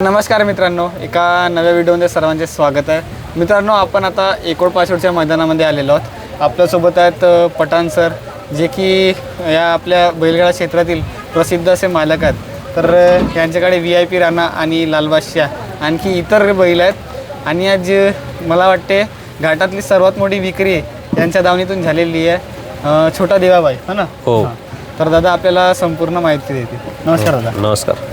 नमस्कार मित्रांनो, एका नव्या व्हिडिओमध्ये सर्वांचे स्वागत आहे. मित्रांनो, आपण आता एकोड पाचोडच्या मैदानामध्ये आलेलो आहोत. आपल्यासोबत आहेत पठाण सर, जे की या आपल्या बैलगाडा क्षेत्रातील प्रसिद्ध असे मालक आहेत. तर यांच्याकडे VIP राणा आणि लाल बादशाह आणखी इतर बैल आहेत. आणि आज मला वाटते घाटातली सर्वात मोठी विक्री यांच्या दावणीतून झालेली आहे. छोटा देवाबाई है ना. हो. तर दादा आपल्याला संपूर्ण माहिती देते. नमस्कार दादा. नमस्कार.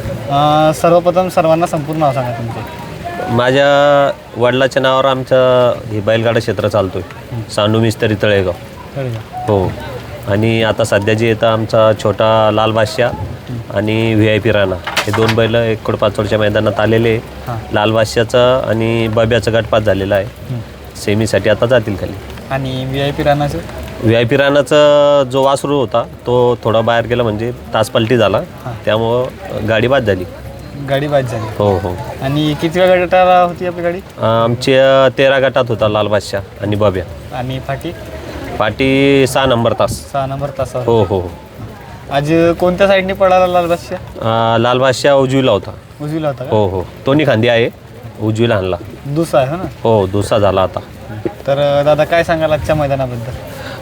सर्वप्रथम सर्वांना संपूर्ण नाव सांगा तुमचे. माझ्या वडिलाच्या नावावर आमचं हे बैलगाडा क्षेत्र चालतोय. सांडू मिस्त्री तळेगाव. हो. आणि आता सध्या जे येतं आमचा छोटा लाल बादशाह आणि VIP राणा, हे दोन बैल एकोड पाचोडच्या मैदानात आलेले. लाल बादशाहचं आणि बब्याचं गटपात झालेला आहे. सेमीसाठी आता जातील खाली. आणि VIP राणाचं VIP राणाचा जो वासरू होता तो थोडा बाहेर गेला, म्हणजे तासपलटी झाला, त्यामुळं गाडी बाद झाली. गाडी बाद झाली. हो हो. आणि किती वेळ गटाला होती आपली गाडी? आमची 13 गटात होता लाल बादशाह आणि बब्या. आणि पाटी 6 नंबर तास. 6 नंबर तासावर. हो हो. आज कोणत्या साईडने पळाला लाल बादशाह? लाल बादशाह उजवीला होता. उजवीला होता का? हो हो. दोन्ही खांदी आहे, उजवीला आणला. दुसरा आहे ना. हो, दुसरा झाला आता. तर दादा काय सांगाल आजच्या मैदानाबद्दल?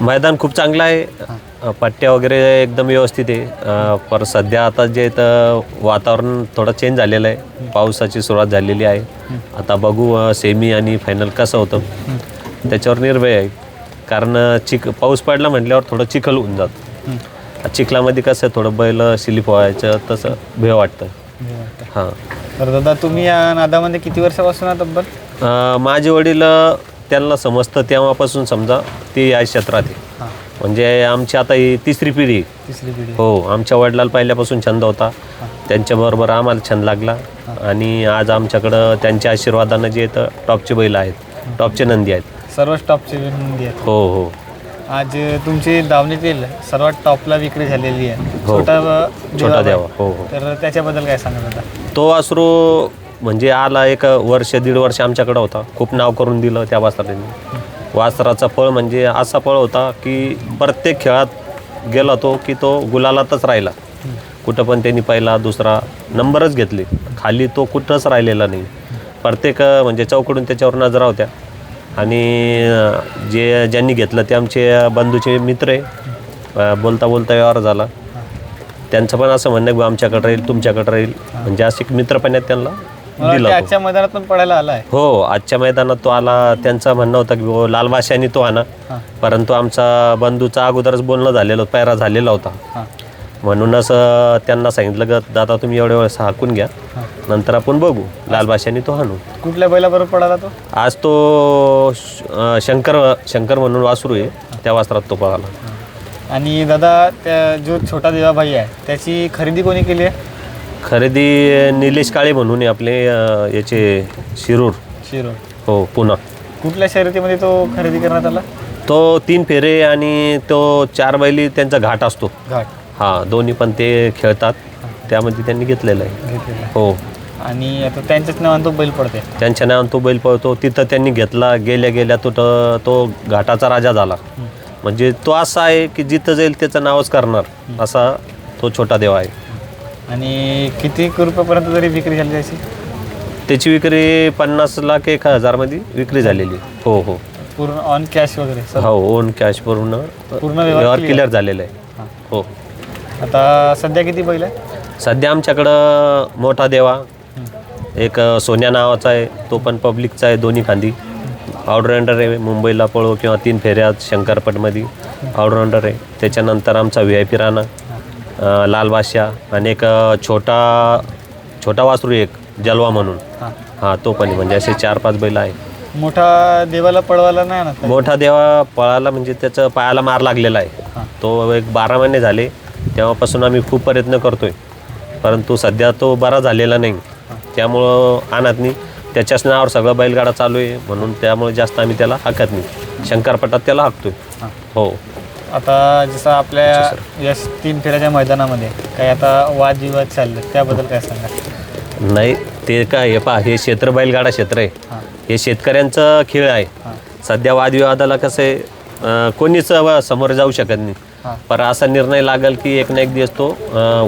मैदान खूप चांगलं आहे. पट्ट्या वगैरे एकदम व्यवस्थित आहे. पर सध्या आता जे इथं वातावरण थोडं चेंज झालेलं आहे. पावसाची सुरुवात झालेली आहे. आता बघू सेमी आणि फायनल कसं होतं त्याच्यावर निर्भय आहे. कारण पाऊस पडला म्हटल्यावर थोडं चिखल होऊन जातं. चिखलामध्ये कसं थोडं बैल स्लिप व्हायचं, तसं भेव वाटतं. हां. तर दादा तुम्ही या नादामध्ये किती वर्षापासून आहात तब्बल? माझे वडील त्यांना समजतं तेव्हापासून समजा ते या क्षेत्रात आहे. म्हणजे आमची आता ही तिसरी पिढी. हो. आमच्या वडिलाला पहिल्यापासून छंद होता, त्यांच्याबरोबर आम्हाला छंद लागला. आणि आज आमच्याकडं त्यांच्या आशीर्वादानं जे येतं टॉपचे बैल आहेत, टॉपचे नंदी आहेत. सर्व टॉपचे नंदी आहेत. हो हो. आज तुमची दावणीतील सर्वात टॉपला विक्री झालेली आहे. हो. छोटा देवा. हो हो. तर त्याच्याबद्दल काय सांगा दादा? तो वासरू म्हणजे आला 1 वर्ष 1.5 वर्ष आमच्याकडं होता. खूप नाव करून दिलं त्या वासराने. वासराचा पळ म्हणजे असा पळ होता की प्रत्येक खेळात गेला तो की तो गुलालातच राहिला. कुठं पण त्यांनी पहिला दुसरा नंबरच घेतले. खाली तो कुठंच राहिलेला नाही. प्रत्येक म्हणजे चौकडून त्याच्यावर नजरा होत्या. आणि ज्यांनी घेतलं ते आमचे बंधूचे मित्र आहे. बोलता बोलता व्यवहार झाला. त्यांचं पण असं म्हणणं की आमच्याकडे राहील, तुमच्याकडे राहील, म्हणजे असे मित्रपणात त्यांना दिला. आजच्या मैदानात पण पडायला आलाय. हो, आजच्या मैदानात तो आला. त्यांचं म्हणणं होतं की लाल बादशाहनी तो आणा, परंतु आमचा बंधूचा अगोदरच बोलणं झालेलं, पैरा झालेला होता. म्हणूनच त्यांना सांगितलं की दादा तुम्ही एवढ्या वेळेस हाकून घ्या, नंतर आपण बघू. लाल बादशाहनी तो आणू. कुठल्या बैलाबरोबर पडाला तो? आज तो शंकर म्हणून वासरू आहे, त्या वासरात तो पळाला. आणि दादा त्या जो छोटा देवाबाई आहे त्याची खरेदी कोणी केली आहे? खरेदी निलेश काळे म्हणून आहे आपले, याचे शिरूर. हो, पुन्हा. कुठल्या शर्यतीमध्ये तो खरेदी करण्यात आला? तो 3 फेरे आणि तो 4 बैली त्यांचा घाट असतो. घाट. हां, दोन्ही पण ते खेळतात, त्यामध्ये त्यांनी घेतलेलं आहे. हो. आणि आता त्यांच्याच नावाने तो बैल पडते. त्यांच्या नावाने तो बैल पळतो. तिथं त्यांनी घेतला. गेल्या तो घाटाचा राजा झाला. म्हणजे तो असा आहे की जिथं जाईल त्याचं नावच करणार, असा तो छोटा देव आहे. आणि किती रुपयापर्यंत तरी विक्री झाली त्याची विक्री 50 लाख 1,000 मध्ये विक्री झालेली. हो हो. पूर्ण ऑन कॅश वगैरे? हो, ओन कॅश पूर्ण व्यवहार क्लिअर झालेला आहे. हो. आता सध्या किती बैल आहे? सध्या आमच्याकडं मोठा देवा एक सोन्या नावाचा आहे, तो पण पब्लिकचा आहे, दोन्ही खांदी. ऑलराऊंडर आहे, मुंबईला पळो किंवा 3 फेऱ्यात शंकरपटमध्ये ऑलराऊंडर आहे. त्याच्यानंतर आमचा VIP राणा, लाल बादशाह आणि एक छोटा वासरू एक जलवा म्हणून. हां, तो पण. म्हणजे असे 4-5 बैल आहे. मोठा देवाला पळवायला नाही ना? मोठा देवा पळाला म्हणजे त्याचं पायाला मार लागलेला आहे. तो एक 12 महिने झाले, तेव्हापासून आम्ही खूप प्रयत्न करतोय, परंतु सध्या तो बरा झालेला नाही. त्यामुळं आणत नाही. त्याच्याच नावावर सगळं बैलगाडा चालू आहे, म्हणून त्यामुळे जास्त आम्ही त्याला हाकत नाही. शंकरपटात त्याला हाकतोय. हो. आता जसं आपल्या या 3 फेऱ्याच्या मैदानामध्ये काही आता वादविवाद चालले, त्याबद्दल काय सांगा? नाही, ते काय हे पहा, हे क्षेत्र बैलगाडा क्षेत्र आहे. हे शेतकऱ्यांचं खेळ आहे. सध्या वादविवादाला कसं आहे, कोणीच समोर जाऊ शकत नाही. पण असा निर्णय लागेल की एक ना एक दिवस तो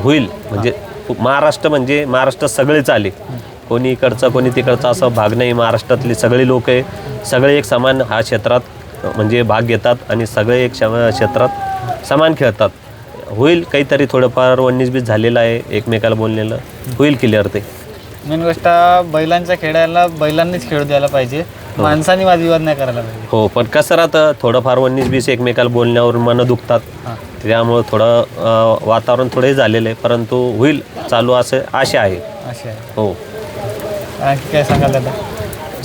होईल. म्हणजे महाराष्ट्र म्हणजे महाराष्ट्र सगळेच आले, कोणी इकडचं कोणी तिकडचं असं भाग नाही. महाराष्ट्रातले सगळे लोक आहे, सगळे एक समान हा क्षेत्रात म्हणजे भाग घेतात आणि सगळे एक क्षेत्रात समान खेळतात. होईल काहीतरी थोडंफार 19-20 झालेलं आहे, एकमेकाला बोललेलं होईल क्लिअर. ते मेन गोष्ट बैलांच्या खेळायला बैलांनीच खेळू द्यायला पाहिजे, माणसांनी वादविवाद नाही करायला पाहिजे. हो, पण कसं राहतं थोडंफार 19-20 एकमेकाला बोलण्यावर मनं दुखतात, त्यामुळं थोडं वातावरण थोडंही झालेलं आहे, परंतु होईल चालू असं आशा आहे. असे आहे. हो, आणखी काय सांगाल दादा?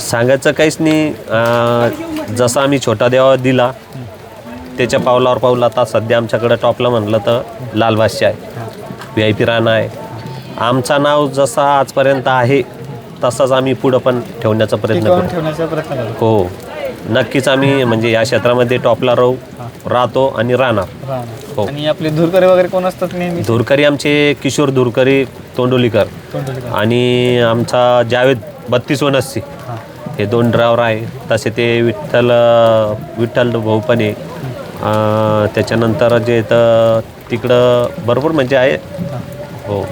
सांगायचं काहीच नाही. जसं आम्ही छोटा देवा दिला त्याच्या पावलावर पाऊल आता सध्या आमच्याकडं टॉपला म्हणलं तर लाल बादशाह आहे, VIP राणा आहे. आमचा नाव जसा आजपर्यंत आहे तसाच आम्ही पुढं पण ठेवण्याचा प्रयत्न टिकवून करू. ठेवण्याचा प्रयत्न करू. हो, नक्कीच आम्ही म्हणजे या क्षेत्रामध्ये टॉपला राहतो आणि राहणार. हो. आणि आपले धुरकरी वगैरे कोण असतात नेहमी? धुरकरी आमचे किशोर धुरकरी तोंडोलीकर आणि आमचा जावेद 32 वनस्सी हे 2 ड्रायव्हर आहे. तसे ते विठ्ठल भाऊ पण आहे. त्याच्यानंतर जे तर तिकडं भरपूर म्हणजे आहे. हो.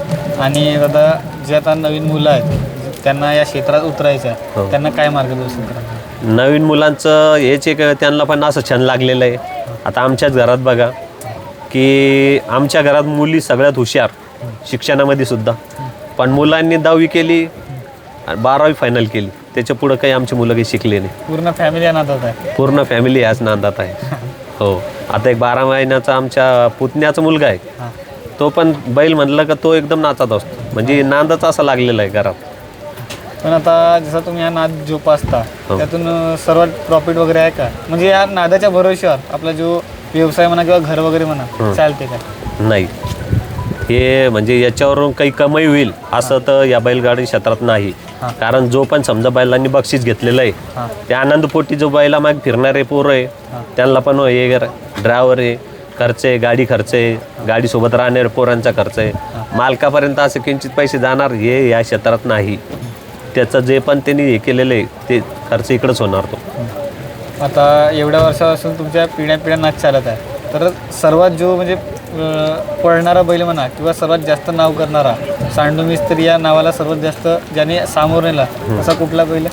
आणि दादा जे आता नवीन मुलं आहेत त्यांना या क्षेत्रात उतरायचं आहे, त्यांना काय मार्गदर्शन करायचं? नवीन मुलांचं हेच एक त्यांना पण असं छंद लागलेलं आहे. आता आमच्याच घरात बघा की आमच्या घरात मुली सगळ्यात हुशार शिक्षणामध्ये सुद्धा, पण मुलांनी 10वी केली, 12वी फायनल केली, त्याच्या पुढं काही आमची मुलं काही शिकले नाही. पूर्ण फॅमिली या नादात आहे. पूर्ण फॅमिली याच नांदात आहे. हो, आता एक 12 महिन्याचा आमच्या पुतण्याचा मुलगा आहे, तो पण बैल म्हणलं का तो एकदम नाचत असतो, म्हणजे नांदाचा असा लागलेला आहे घरात. पण आता जसं तुम्ही हा नाद जोपासता त्यातून सर्वात प्रॉफिट वगैरे आहे का? म्हणजे या नादाच्या भरोश्यावर आपला जो व्यवसाय म्हणा किंवा घर वगैरे म्हणा चालते का? नाही, हे म्हणजे याच्यावरून काही कमाई होईल असं तर या बैलगाडी क्षेत्रात नाही. कारण जो पण समजा बैलांनी बक्षीस घेतलेलं आहे त्या आनंदपोटी जो बैला माग फिरणारे पोरं आहे त्यांना पण हे ड्रायव्हर आहे, खर्च आहे, गाडी खर्च आहे, गाडीसोबत राहणारे पोरांचा खर्च आहे, मालकापर्यंत असे किंचित पैसे जाणार हे या क्षेत्रात नाही. त्याचं जे पण त्यांनी हे केलेलं आहे ते खर्च इकडंच होणार. तो आता एवढ्या वर्षापासून तुमच्या पिढ्या नाच चालत आहे, तर सर्वात जो म्हणजे पळणारा बैल म्हणा किंवा सर्वात जास्त नाव करणारा सांडू मिस्त्री या नावाला सर्वात जास्त ज्याने सामोर नेला असा कुठला बैल?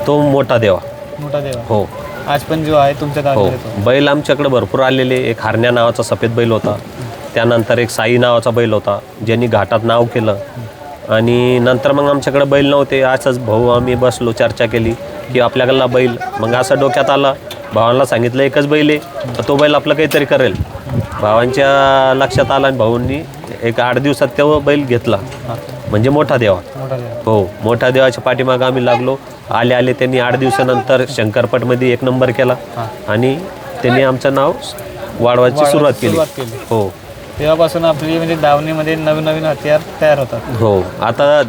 तो मोठा देवा. मोठा देवा. हो, आज पण जो आहे तुमच्या हो. गावात बैल आमच्याकडे भरपूर आलेले. एक हरण्या नावाचा सफेद बैल होता, त्यानंतर एक साई नावाचा बैल होता ज्यांनी घाटात नाव केलं, आणि नंतर मग आमच्याकडे बैल नव्हते. असंच भाऊ आम्ही बसलो, चर्चा केली की आपल्याकडला बैल, मग असं डोक्यात आला, भावांना सांगितलं एकच बैल आहे तर तो बैल आपलं काहीतरी करेल. भावांच्या लक्षात आला आणि भाऊंनी एक 8 दिवसात तो बैल घेतला, म्हणजे मोठा देवा. हो, मोठा देवाच्या पाठीमागं आम्ही लागलो. आले त्यांनी 8 दिवसानंतर शंकरपटमध्ये 1 नंबर केला आणि त्यांनी आमचं नाव वाढवायची सुरुवात केली. हो, तेव्हापासून आपली म्हणजे दावणीमध्ये नवीन हत्यार तयार होतात. हो, आता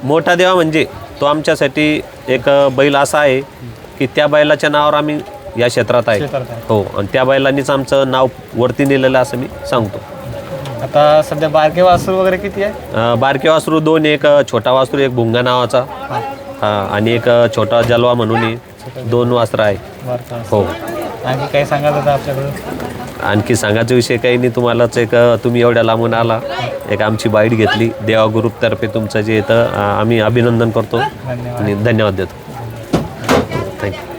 मोठा देवा म्हणजे तो आमच्यासाठी एक बैल असा आहे की त्या बैलाच्या नावावर आम्ही या क्षेत्रात आहे. हो, आणि त्या बैलांनीच आमचं नाव वरती नेलेलं असं मी सांगतो. आता सध्या बारके वासरू वगैरे किती आहे? बारके वासरू 2, एक छोटा वासरू, एक भुंगा नावाचा, आणि एक छोटा जलवा म्हणून 2 वासरं आहे. हो. आणखी काही सांगाल होता आपल्याकडून? आणखी सांगायचा विषय काही नाही. तुम्हालाच एक तुम्ही एवढ्या लांबून आला, एक आमची बाईट घेतली देवा ग्रुपतर्फे, तुमचं जे येतं आम्ही अभिनंदन करतो आणि धन्यवाद देतो. थँक्यू.